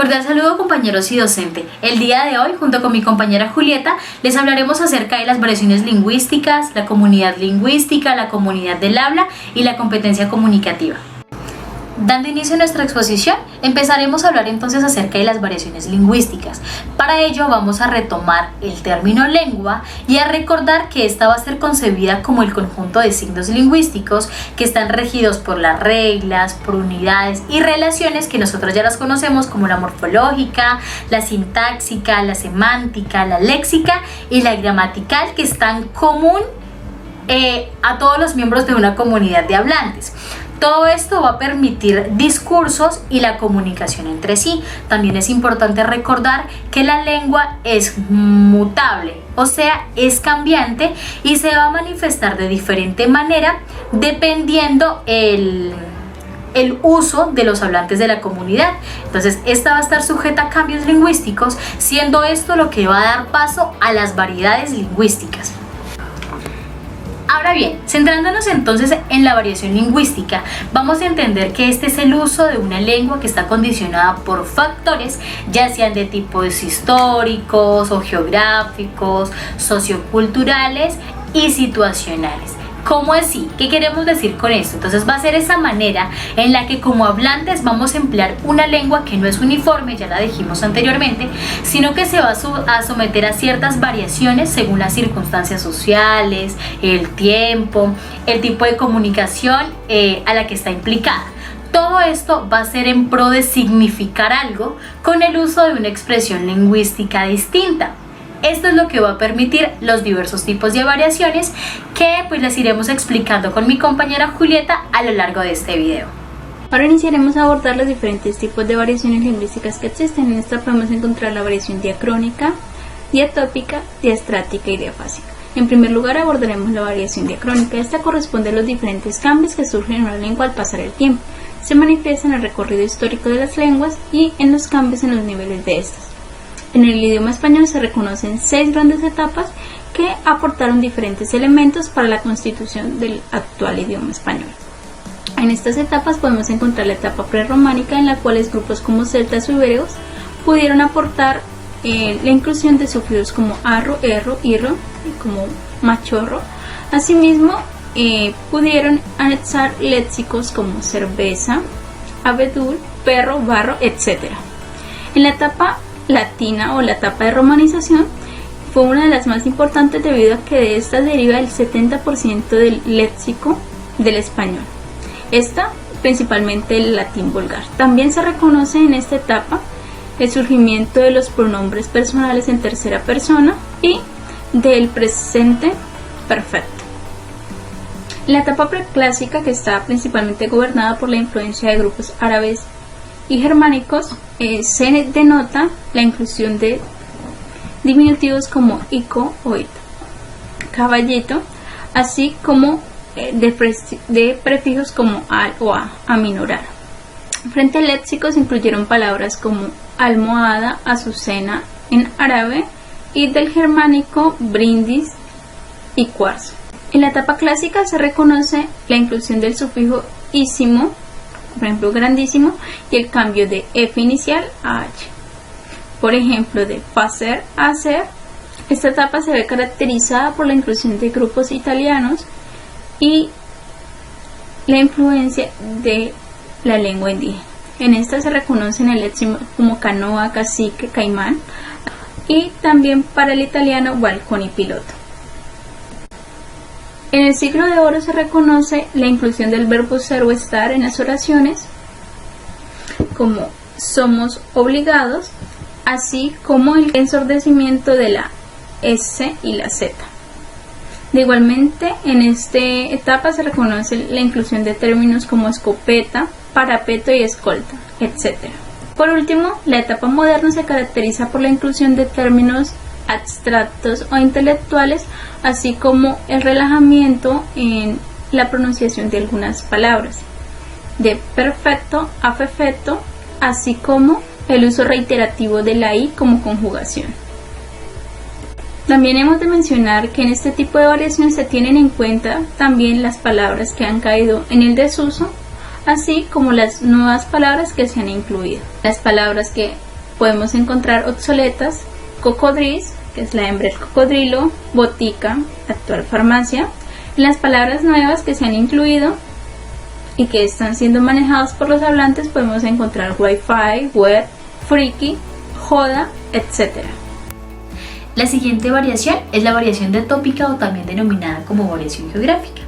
Cordial saludo, compañeros y docente. El día de hoy, junto con mi compañera Julieta, les hablaremos acerca de las variaciones lingüísticas, la comunidad lingüística, la comunidad del habla y la competencia comunicativa. Dando inicio a nuestra exposición, empezaremos a hablar entonces acerca de las variaciones lingüísticas. Para ello vamos a retomar el término lengua y a recordar que esta va a ser concebida como el conjunto de signos lingüísticos que están regidos por las reglas, por unidades y relaciones que nosotros ya las conocemos como la morfológica, la sintáxica, la semántica, la léxica y la gramatical, que están común a todos los miembros de una comunidad de hablantes. Todo esto va a permitir discursos y la comunicación entre sí. También es importante recordar que la lengua es mutable, o sea, es cambiante y se va a manifestar de diferente manera dependiendo el uso de los hablantes de la comunidad. Entonces, esta va a estar sujeta a cambios lingüísticos, siendo esto lo que va a dar paso a las variedades lingüísticas. Ahora bien, centrándonos entonces en la variación lingüística, vamos a entender que este es el uso de una lengua que está condicionada por factores, ya sean de tipos históricos o geográficos, socioculturales y situacionales. ¿Cómo así? ¿Qué queremos decir con esto? Entonces va a ser esa manera en la que como hablantes vamos a emplear una lengua que no es uniforme, ya la dijimos anteriormente, sino que se va a someter a ciertas variaciones según las circunstancias sociales, el tiempo, el tipo de comunicación a la que está implicada. Todo esto va a ser en pro de significar algo con el uso de una expresión lingüística distinta. Esto es lo que va a permitir los diversos tipos de variaciones que pues les iremos explicando con mi compañera Julieta a lo largo de este video. Ahora iniciaremos a abordar los diferentes tipos de variaciones lingüísticas que existen. En esta podemos encontrar la variación diacrónica, diatópica, diastrática y diafásica. En primer lugar abordaremos la variación diacrónica. Esta corresponde a los diferentes cambios que surgen en una lengua al pasar el tiempo. Se manifiesta en el recorrido histórico de las lenguas y en los cambios en los niveles de estas. En el idioma español se reconocen 6 grandes etapas que aportaron diferentes elementos para la constitución del actual idioma español. En estas etapas podemos encontrar la etapa prerrománica, en la cual grupos como celtas o ibéricos pudieron aportar la inclusión de sufijos como arro, erro, irro, como machorro. Asimismo, pudieron anexar léxicos como cerveza, abedul, perro, barro, etc. En la etapa latina o la etapa de romanización fue una de las más importantes debido a que de esta deriva el 70% del léxico del español, esta principalmente el latín vulgar. También se reconoce en esta etapa el surgimiento de los pronombres personales en tercera persona y del presente perfecto. La etapa preclásica, que está principalmente gobernada por la influencia de grupos árabes y germánicos, se denota la inclusión de diminutivos como ico o ito, caballito, así como de prefijos como al o a, aminorar. Frente al léxico se incluyeron palabras como almohada, azucena en árabe y del germánico brindis y cuarzo. En la etapa clásica se reconoce la inclusión del sufijo ísimo, por ejemplo grandísimo, y el cambio de F inicial a H. Por ejemplo, de facer a hacer. Esta etapa se ve caracterizada por la inclusión de grupos italianos y la influencia de la lengua indígena. En esta se reconocen el léxico como canoa, cacique, caimán, y también para el italiano balcón y piloto. En el siglo de oro se reconoce la inclusión del verbo ser o estar en las oraciones, como somos obligados, así como el ensordecimiento de la S y la Z. De igualmente, en esta etapa se reconoce la inclusión de términos como escopeta, parapeto y escolta, etc. Por último, la etapa moderna se caracteriza por la inclusión de términos abstractos o intelectuales, así como el relajamiento en la pronunciación de algunas palabras, de perfecto a perfecto, así como el uso reiterativo de la i como conjugación. También hemos de mencionar que en este tipo de variación se tienen en cuenta también las palabras que han caído en el desuso, así como las nuevas palabras que se han incluido. Las palabras que podemos encontrar obsoletas, cocodris, que es la hembra del cocodrilo, botica, actual farmacia. En las palabras nuevas que se han incluido y que están siendo manejadas por los hablantes podemos encontrar wifi, web, friki, joda, etc. La siguiente variación es la variación diatópica o también denominada como variación geográfica.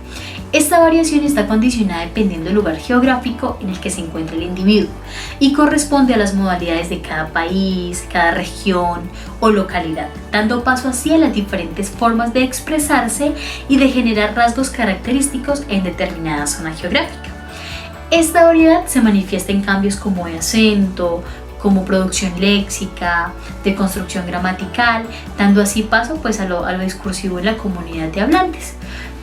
Esta variación está condicionada dependiendo del lugar geográfico en el que se encuentra el individuo y corresponde a las modalidades de cada país, cada región o localidad, dando paso así a las diferentes formas de expresarse y de generar rasgos característicos en determinada zona geográfica. Esta variedad se manifiesta en cambios como de acento, como producción léxica, de construcción gramatical, dando así paso pues a lo discursivo en la comunidad de hablantes.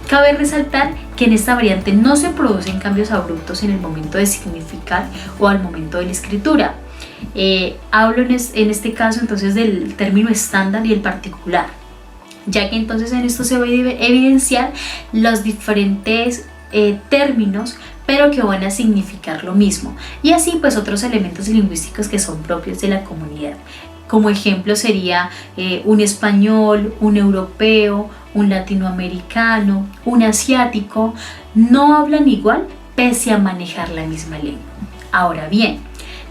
Cabe resaltar que en esta variante no se producen cambios abruptos en el momento de significar o al momento de la escritura. Hablo en este caso entonces del término estándar y el particular, ya que entonces en esto se va a evidenciar los diferentes términos pero que van a significar lo mismo, y así pues otros elementos lingüísticos que son propios de la comunidad. Como ejemplo sería un español, un europeo, un latinoamericano, un asiático, no hablan igual pese a manejar la misma lengua. Ahora bien,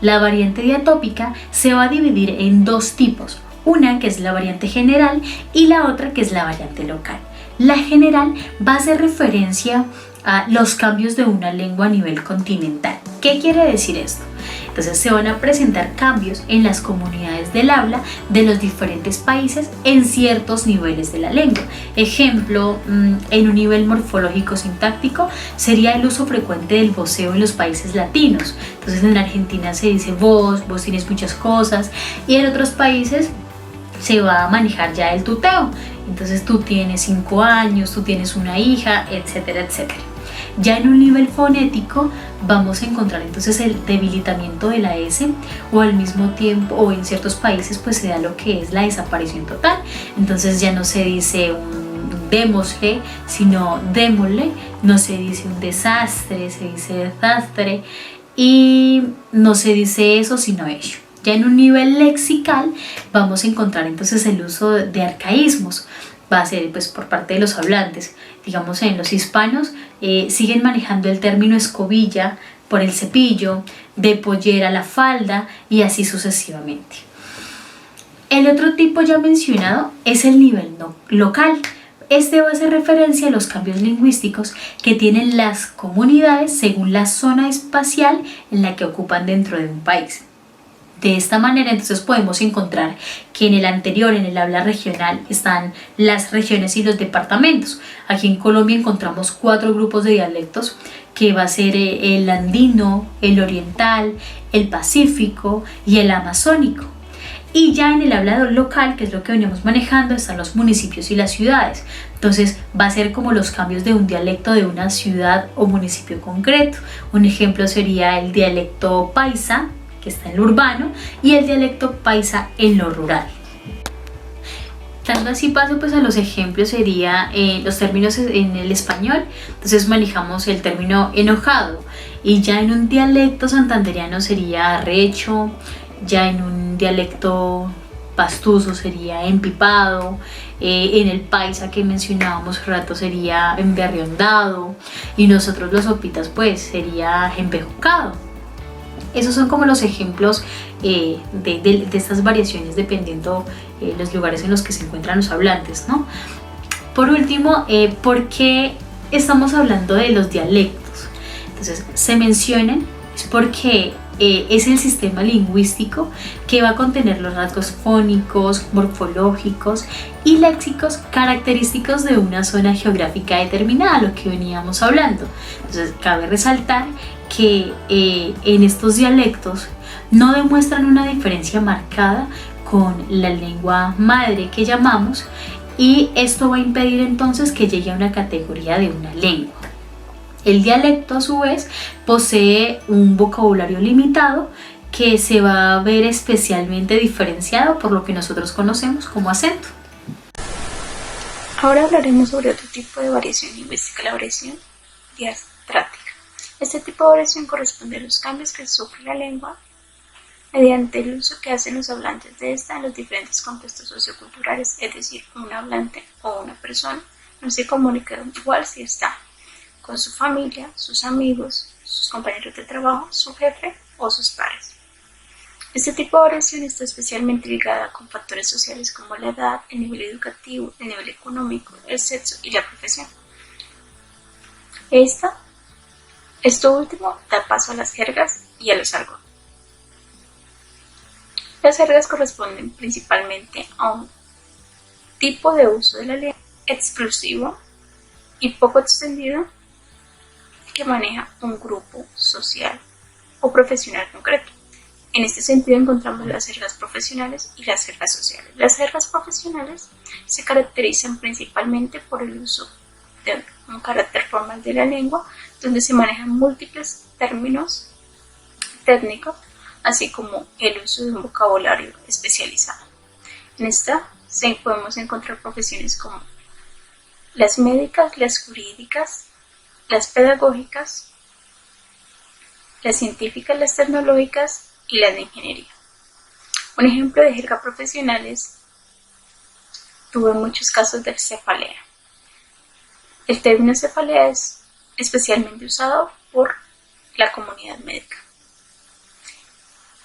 la variante diatópica se va a dividir en dos tipos, una que es la variante general y la otra que es la variante local. La general va a hacer referencia a los cambios de una lengua a nivel continental. ¿Qué quiere decir esto? Entonces se van a presentar cambios en las comunidades del habla de los diferentes países en ciertos niveles de la lengua. Ejemplo, en un nivel morfológico sintáctico sería el uso frecuente del voceo en los países latinos. Entonces en Argentina se dice vos tienes muchas cosas, y en otros países se va a manejar ya el tuteo. Entonces tú tienes 5 años, tú tienes una hija, etcétera, etcétera. Ya en un nivel fonético vamos a encontrar entonces el debilitamiento de la S, o al mismo tiempo, o en ciertos países pues se da lo que es la desaparición total. Entonces ya no se dice un démosle, sino démosle, no se dice un desastre, se dice desastre, y no se dice eso sino ello. Ya en un nivel lexical vamos a encontrar entonces el uso de arcaísmos. Va a ser pues por parte de los hablantes. Digamos, en los hispanos siguen manejando el término escobilla por el cepillo, de pollera la falda y así sucesivamente. El otro tipo ya mencionado es el nivel local. Este va a hacer referencia a los cambios lingüísticos que tienen las comunidades según la zona espacial en la que ocupan dentro de un país. De esta manera entonces podemos encontrar que en el anterior, en el habla regional, están las regiones y los departamentos. Aquí en Colombia encontramos 4 grupos de dialectos, que va a ser el andino, el oriental, el pacífico y el amazónico. Y ya en el habla local, que es lo que venimos manejando, están los municipios y las ciudades. Entonces va a ser como los cambios de un dialecto de una ciudad o municipio concreto. Un ejemplo sería el dialecto paisa, que está en lo urbano, y el dialecto paisa en lo rural. Dando así paso pues a los ejemplos, sería los términos en el español. Entonces manejamos el término enojado, y ya en un dialecto santandereano sería arrecho, ya en un dialecto pastuso sería empipado, en el paisa que mencionábamos hace rato sería emberriondado, y nosotros los sopitas pues sería empejucado. Esos son como los ejemplos de estas variaciones dependiendo los lugares en los que se encuentran los hablantes, ¿no? Por último, ¿por qué estamos hablando de los dialectos? Entonces, se mencionan es porque es el sistema lingüístico que va a contener los rasgos fónicos, morfológicos y léxicos característicos de una zona geográfica determinada, lo que veníamos hablando. Entonces, cabe resaltar que en estos dialectos no demuestran una diferencia marcada con la lengua madre que llamamos, y esto va a impedir entonces que llegue a una categoría de una lengua. El dialecto a su vez posee un vocabulario limitado que se va a ver especialmente diferenciado por lo que nosotros conocemos como acento. Ahora hablaremos sobre otro tipo de variación lingüística, la variación diastrática. Este tipo de variación corresponde a los cambios que sufre la lengua mediante el uso que hacen los hablantes de esta en los diferentes contextos socioculturales, es decir, un hablante o una persona no se comunica igual si está con su familia, sus amigos, sus compañeros de trabajo, su jefe o sus pares. Este tipo de variación está especialmente ligada con factores sociales como la edad, el nivel educativo, el nivel económico, el sexo y la profesión. Esto último da paso a las jergas y a los argot. Las jergas corresponden principalmente a un tipo de uso de la lengua exclusivo y poco extendido que maneja un grupo social o profesional concreto. En este sentido encontramos las jergas profesionales y las jergas sociales. Las jergas profesionales se caracterizan principalmente por el uso de un carácter formal de la lengua, donde se manejan múltiples términos técnicos, así como el uso de un vocabulario especializado. En esta podemos encontrar profesiones como las médicas, las jurídicas, las pedagógicas, las científicas, las tecnológicas y las de ingeniería. Un ejemplo de jerga profesionales tuvo muchos casos de cefalea. El término cefalea es especialmente usado por la comunidad médica.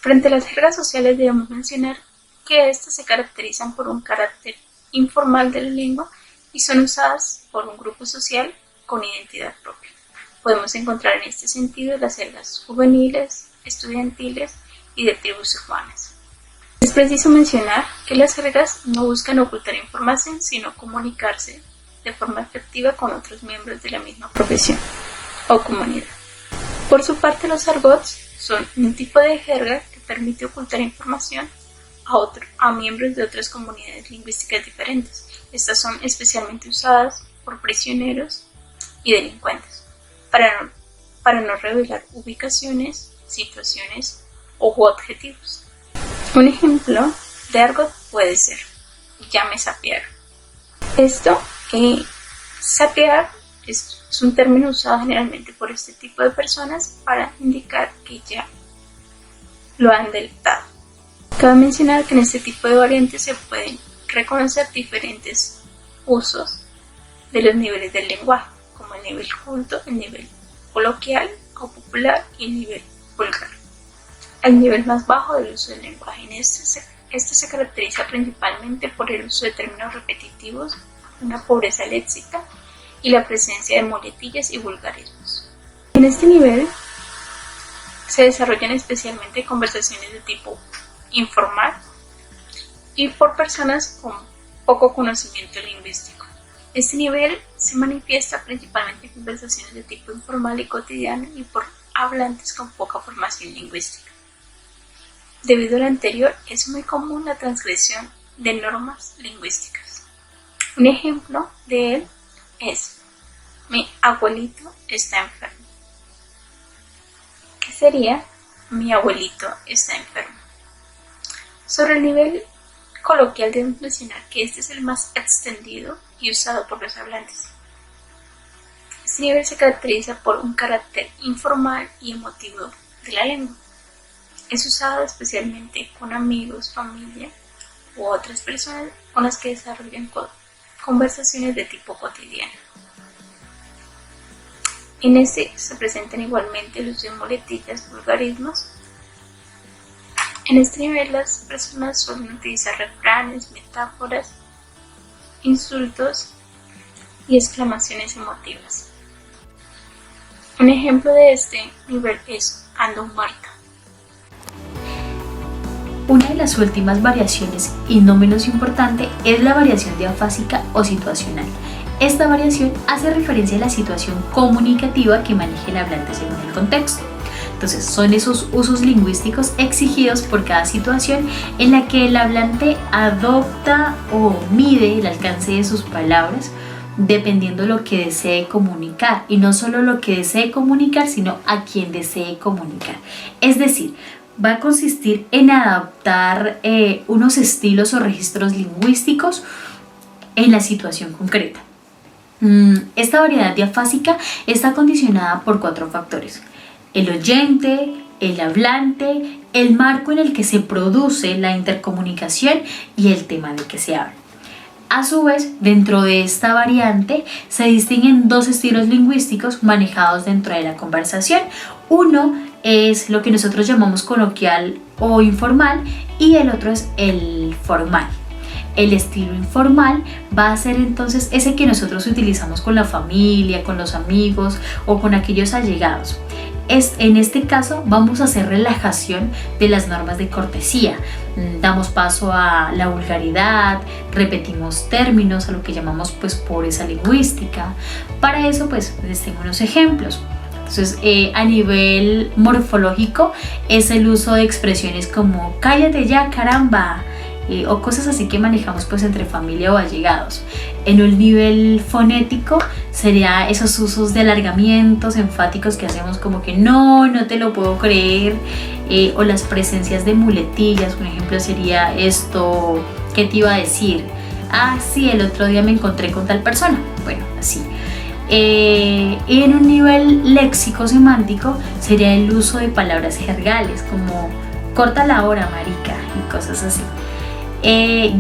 Frente a las jergas sociales debemos mencionar que estas se caracterizan por un carácter informal de la lengua y son usadas por un grupo social con identidad propia. Podemos encontrar en este sentido las jergas juveniles, estudiantiles y de tribus urbanas. Es preciso mencionar que las jergas no buscan ocultar información, sino comunicarse de forma efectiva con otros miembros de la misma profesión o comunidad. Por su parte, los argots son un tipo de jerga que permite ocultar información a miembros de otras comunidades lingüísticas diferentes. Estas son especialmente usadas por prisioneros y delincuentes para no revelar ubicaciones, situaciones u objetivos. Un ejemplo de argot puede ser: ya me sapearon. Sapear es un término usado generalmente por este tipo de personas para indicar que ya lo han delatado. Cabe mencionar que en este tipo de variantes se pueden reconocer diferentes usos de los niveles del lenguaje, como el nivel culto, el nivel coloquial o popular y el nivel vulgar. El nivel más bajo del uso del lenguaje. Este se caracteriza principalmente por el uso de términos repetitivos, una pobreza léxica y la presencia de muletillas y vulgarismos. En este nivel se desarrollan especialmente conversaciones de tipo informal y por personas con poco conocimiento lingüístico. Este nivel se manifiesta principalmente en conversaciones de tipo informal y cotidiano y por hablantes con poca formación lingüística. Debido a lo anterior, es muy común la transgresión de normas lingüísticas. Un ejemplo de él es: mi abuelito está enfermo. ¿Qué sería? Mi abuelito está enfermo. Sobre el nivel coloquial debemos mencionar que este es el más extendido y usado por los hablantes. Este nivel se caracteriza por un carácter informal y emotivo de la lengua. Es usado especialmente con amigos, familia u otras personas con las que desarrollan conversaciones de tipo cotidiano. En este se presentan igualmente el uso de muletillas, vulgarismos. En este nivel las personas suelen utilizar refranes, metáforas, insultos y exclamaciones emotivas. Un ejemplo de este nivel es ando muerto. Una de las últimas variaciones, y no menos importante, es la variación diafásica o situacional. Esta variación hace referencia a la situación comunicativa que maneja el hablante según el contexto. Entonces, son esos usos lingüísticos exigidos por cada situación en la que el hablante adopta o mide el alcance de sus palabras dependiendo de lo que desee comunicar, y no solo lo que desee comunicar, sino a quien desee comunicar. Es decir, va a consistir en adaptar unos estilos o registros lingüísticos en la situación concreta. Esta variedad diafásica está condicionada por 4 factores: el oyente, el hablante, el marco en el que se produce la intercomunicación y el tema del que se habla. A su vez, dentro de esta variante se distinguen dos estilos lingüísticos manejados dentro de la conversación. Uno es lo que nosotros llamamos coloquial o informal y el otro es el formal. El estilo informal va a ser entonces ese que nosotros utilizamos con la familia, con los amigos o con aquellos allegados. En este caso vamos a hacer relajación de las normas de cortesía. Damos paso a la vulgaridad, repetimos términos, a lo que llamamos pues pobreza lingüística. Para eso pues les tengo unos ejemplos. Entonces a nivel morfológico es el uso de expresiones como cállate ya caramba, o cosas así que manejamos pues entre familia o allegados. En un nivel fonético sería esos usos de alargamientos enfáticos que hacemos como que no te lo puedo creer, o las presencias de muletillas. Un ejemplo sería esto, ¿qué te iba a decir? Ah, sí, el otro día me encontré con tal persona. Bueno, así. Y en un nivel léxico semántico sería el uso de palabras jergales como corta la hora marica y cosas así.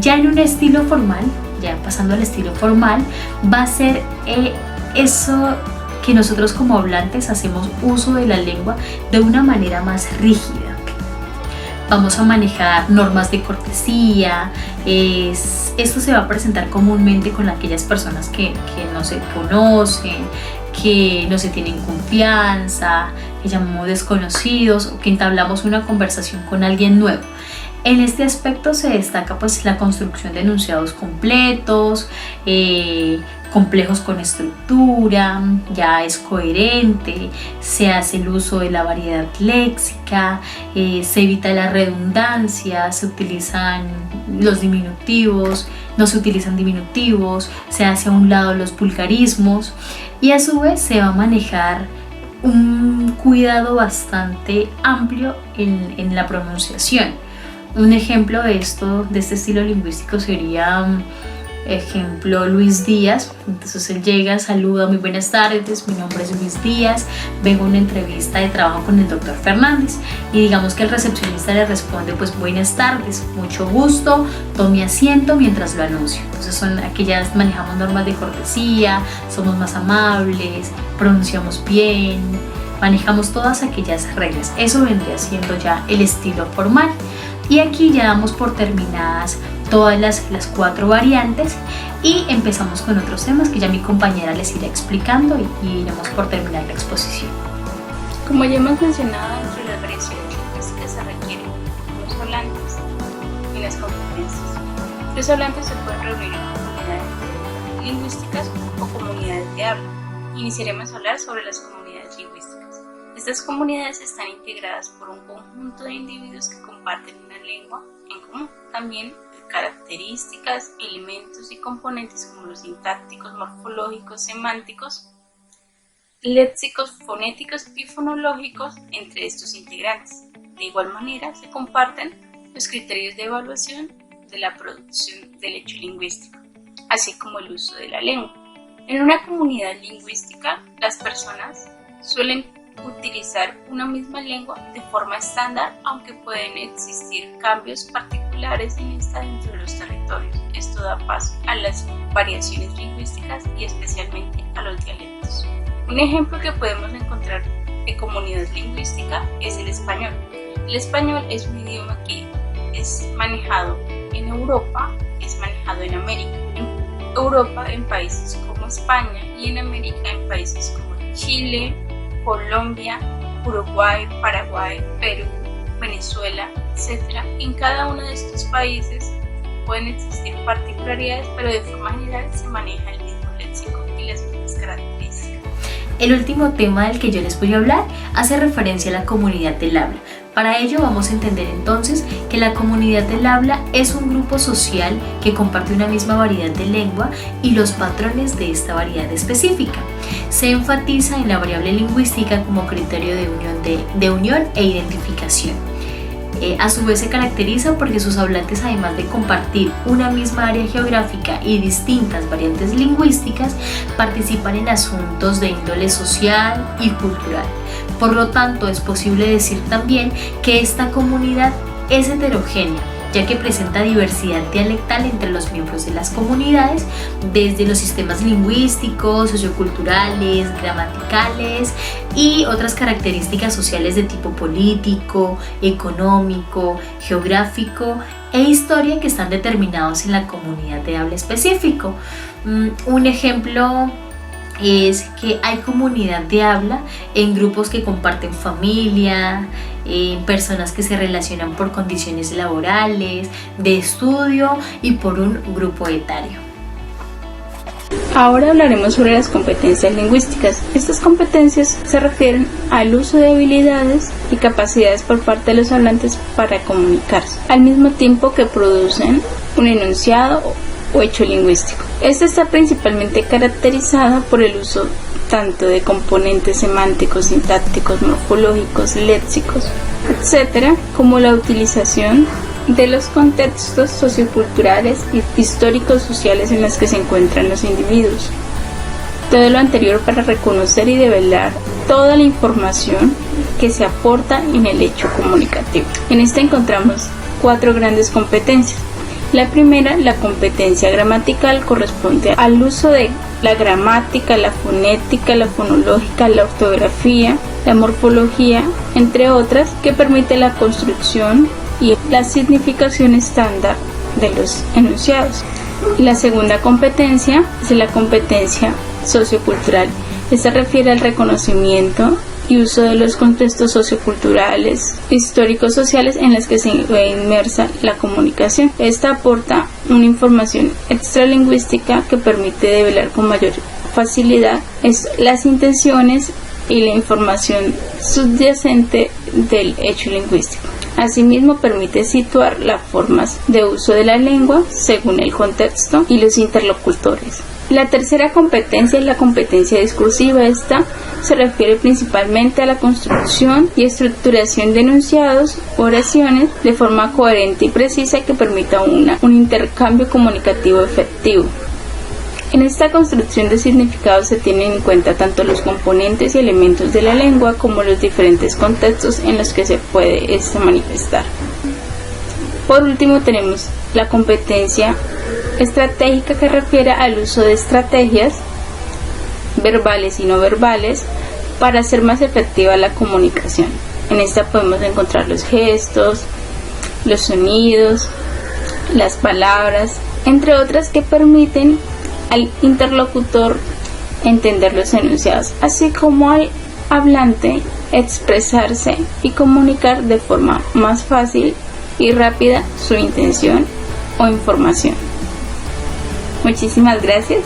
Ya en un estilo formal, ya pasando al estilo formal, va a ser eso que nosotros como hablantes hacemos uso de la lengua de una manera más rígida. Vamos a manejar normas de cortesía. Esto se va a presentar comúnmente con aquellas personas que no se conocen, que no se tienen confianza, que llamamos desconocidos o que entablamos una conversación con alguien nuevo. En este aspecto se destaca pues la construcción de enunciados completos, complejos con estructura, ya es coherente, se hace el uso de la variedad léxica, se evita la redundancia, se utilizan los diminutivos, no se utilizan diminutivos, se hace a un lado los vulgarismos y a su vez se va a manejar un cuidado bastante amplio en la pronunciación. Un ejemplo de este estilo lingüístico sería, ejemplo, Luis Díaz. Entonces él llega, saluda, muy buenas tardes, mi nombre es Luis Díaz, vengo a una entrevista de trabajo con el doctor Fernández. Y digamos que el recepcionista le responde, pues buenas tardes, mucho gusto, tome asiento mientras lo anuncio. Entonces son aquellas, manejamos normas de cortesía, somos más amables, pronunciamos bien, manejamos todas aquellas reglas. Eso vendría siendo ya el estilo formal. Y aquí ya damos por terminadas todas las 4 variantes y empezamos con otros temas que ya mi compañera les irá explicando y iremos por terminar la exposición. Como ya hemos mencionado, entre las variaciones lingüísticas se requieren los hablantes y las competencias. Los hablantes se pueden reunir en comunidades lingüísticas o comunidades de habla. Iniciaremos a hablar sobre las comunidades lingüísticas. Estas comunidades están integradas por un conjunto de individuos que comparten una lengua en común. También características, elementos y componentes como los sintácticos, morfológicos, semánticos, léxicos, fonéticos y fonológicos entre estos integrantes. De igual manera, se comparten los criterios de evaluación de la producción del hecho lingüístico, así como el uso de la lengua. En una comunidad lingüística, las personas suelen utilizar una misma lengua de forma estándar, aunque pueden existir cambios particulares en esta dentro de los territorios. Esto da paso a las variaciones lingüísticas y especialmente a los dialectos. Un ejemplo que podemos encontrar de comunidad lingüística es el español. El español es un idioma que es manejado en Europa, es manejado en América. En Europa en países como España y en América en países como Chile, Colombia, Uruguay, Paraguay, Perú, Venezuela, etc. En cada uno de estos países pueden existir particularidades, pero de forma general se maneja el mismo léxico y las mismas características. El último tema del que yo les voy a hablar hace referencia a la comunidad del habla. Para ello vamos a entender entonces que la comunidad del habla es un grupo social que comparte una misma variedad de lengua y los patrones de esta variedad específica. Se enfatiza en la variable lingüística como criterio de unión e identificación. A su vez se caracterizan porque sus hablantes, además de compartir una misma área geográfica y distintas variantes lingüísticas, participan en asuntos de índole social y cultural. Por lo tanto, es posible decir también que esta comunidad es heterogénea, ya que presenta diversidad dialectal entre los miembros de las comunidades, desde los sistemas lingüísticos, socioculturales, gramaticales y otras características sociales de tipo político, económico, geográfico e historia que están determinados en la comunidad de habla específico. Un ejemplo es que hay comunidad de habla en grupos que comparten familia, personas que se relacionan por condiciones laborales, de estudio y por un grupo etario. Ahora hablaremos sobre las competencias lingüísticas. Estas competencias se refieren al uso de habilidades y capacidades por parte de los hablantes para comunicarse, al mismo tiempo que producen un enunciado o hecho lingüístico. Esta está principalmente caracterizada por el uso tanto de componentes semánticos, sintácticos, morfológicos, léxicos, etc., como la utilización de los contextos socioculturales y históricos sociales en los que se encuentran los individuos. Todo lo anterior para reconocer y develar toda la información que se aporta en el hecho comunicativo. En esta encontramos 4 grandes competencias. La primera, la competencia gramatical, corresponde al uso de la gramática, la fonética, la fonológica, la ortografía, la morfología, entre otras, que permite la construcción y la significación estándar de los enunciados. La segunda competencia es la competencia sociocultural. Esta refiere al reconocimiento y uso de los contextos socioculturales, históricos, sociales en los que se ve inmersa la comunicación. Esta aporta una información extralingüística que permite develar con mayor facilidad las intenciones y la información subyacente del hecho lingüístico. Asimismo, permite situar las formas de uso de la lengua según el contexto y los interlocutores. La tercera competencia es la competencia discursiva. Esta se refiere principalmente a la construcción y estructuración de enunciados, oraciones, de forma coherente y precisa que permita un intercambio comunicativo efectivo. En esta construcción de significados se tienen en cuenta tanto los componentes y elementos de la lengua como los diferentes contextos en los que se puede manifestar. Por último, tenemos la competencia estratégica, que refiere al uso de estrategias verbales y no verbales para hacer más efectiva la comunicación. En esta podemos encontrar los gestos, los sonidos, las palabras, entre otras, que permiten al interlocutor entender los enunciados, así como al hablante expresarse y comunicar de forma más fácil y rápida su intención o información. Muchísimas gracias.